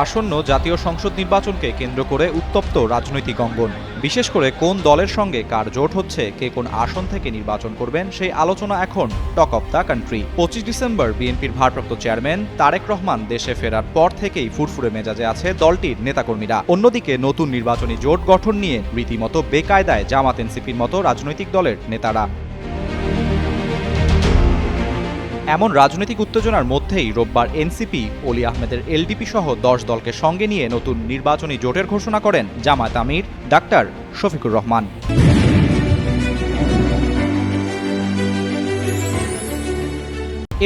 আসন্ন জাতীয় সংসদ নির্বাচনকে কেন্দ্র করে উত্তপ্ত রাজনৈতিক অঙ্গন। বিশেষ করে কোন দলের সঙ্গে কার জোট হচ্ছে, কে কোন আসন থেকে নির্বাচন করবেন, সেই আলোচনা এখন talk of the country. 25 December বিএনপির ভারপ্রাপ্ত চেয়ারম্যান তারেক রহমান দেশে ফেরার পর থেকেই ফুরফুরে মেজাজে আছে দলটির নেতাকর্মীরা। অন্যদিকে নতুন নির্বাচনী জোট গঠন নিয়ে রীতিমতো বেকায়দায় জামাত এনসিপির মতো রাজনৈতিক দলের নেতারা। এমন রাজনৈতিক উত্তেজনার মধ্যেই রোববার এনসিপি, অলি আহমেদের এলডিপি সহ 10 দলকে সঙ্গে নিয়ে নতুন নির্বাচনী জোটের ঘোষণা করেন জামায়াত আমির ডাক্তার শফিকুর রহমান।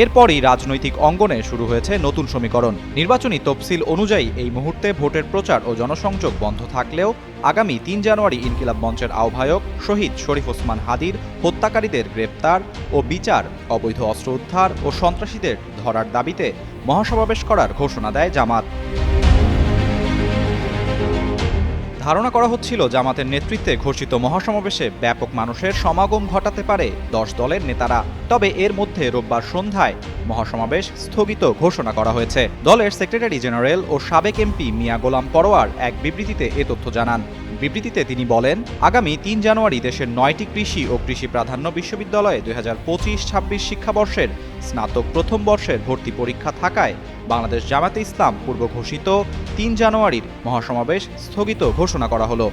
এরপরই রাজনৈতিক অঙ্গনে শুরু হয়েছে নতুন সমীকরণ। নির্বাচনী তফসিল অনুযায়ী এই মুহূর্তে ভোটের প্রচার ও জনসংযোগ বন্ধ থাকলেও আগামী 3 জানুয়ারি ইনকিলাব মঞ্চের আহ্বায়ক শহীদ শরীফ ওসমান হাদির হত্যাকারীদের গ্রেপ্তার ও বিচার, অবৈধ অস্ত্র উদ্ধার ও সন্ত্রাসীদের ধরার দাবিতে মহাসমাবেশ করার ঘোষণা দেয় জামাত। ধারণা করা হচ্ছিল জামাতের নেতৃত্বে ঘোষিত মহাসমাবেশে ব্যাপক মানুষের সমাগম ঘটাতে পারে 10 দলের নেতারা। তবে এর মধ্যে রোববার সন্ধ্যায় মহাসমাবেশ স্থগিত ঘোষণা করা হয়েছে। দলের সেক্রেটারি জেনারেল ও সাবেক এমপি মিয়া গোলাম পরোয়ার এক বিবৃতিতে এ তথ্য জানান। বিবৃতিতে তিনি বলেন, আগামী 3 জানুয়ারি দেশের 9টি কৃষি ও কৃষি প্রাধান্য বিশ্ববিদ্যালয়ে 2025-26 শিক্ষাবর্ষের স্নাতক প্রথম বর্ষের ভর্তি পরীক্ষা থাকায় বাংলাদেশ জামায়াতে ইসলাম পূর্ব ঘোষিত 3 জানুয়ারির মহাসমাবেশ স্থগিত ঘোষণা করা হলো।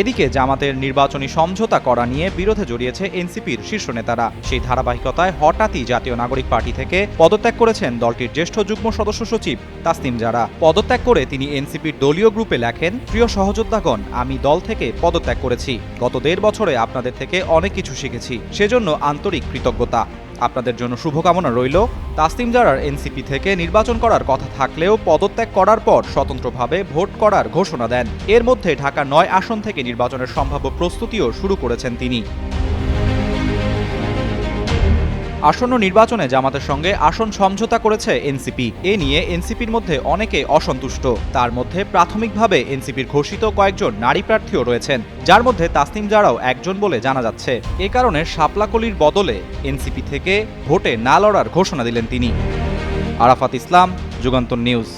এদিকে জামাতের নির্বাচনী সমঝোতা করা নিয়ে বিরোধে জড়িয়েছে এনসিপির শীর্ষ নেতারা। সেই ধারাবাহিকতায় হঠাৎই জাতীয় নাগরিক পার্টি থেকে পদত্যাগ করেছেন দলটির জ্যেষ্ঠ যুগ্ম সদস্য সচিব তাসনিম জারা। পদত্যাগ করে তিনি এনসিপির দলীয় গ্রুপে লেখেন, প্রিয় সহযোদ্ধাগণ, আমি দল থেকে পদত্যাগ করেছি। গত 1.5 বছরে আপনাদের থেকে অনেক কিছু শিখেছি, সেজন্য আন্তরিক কৃতজ্ঞতা। আপনাদের জন্য শুভকামনা রইল। তাসনিম জারার এনসিপি থেকে নির্বাচন করার কথা থাকলেও পদত্যাগ করার পর স্বতন্ত্রভাবে ভোট করার ঘোষণা দেন। এর মধ্যে ঢাকা 9 আসন থেকে নির্বাচনের সম্ভাব্য প্রস্তুতিও শুরু করেছেন তিনি। আসন্ন নির্বাচনে জামাতের সঙ্গে আসন সমঝোতা করেছে এনসিপি। এ নিয়ে এনসিপির মধ্যে অনেকে অসন্তুষ্ট। তার মধ্যে প্রাথমিকভাবে এনসিপির ঘোষিত কয়েকজন নারী প্রার্থীও রয়েছেন, যার মধ্যে তাসনিম জারাও একজন বলে জানা যাচ্ছে। এ কারণে শাপলাকলির বদলে এনসিপি থেকে ভোটে না লড়ার ঘোষণা দিলেন তিনি। আরাফাত ইসলাম, যুগান্তর নিউজ।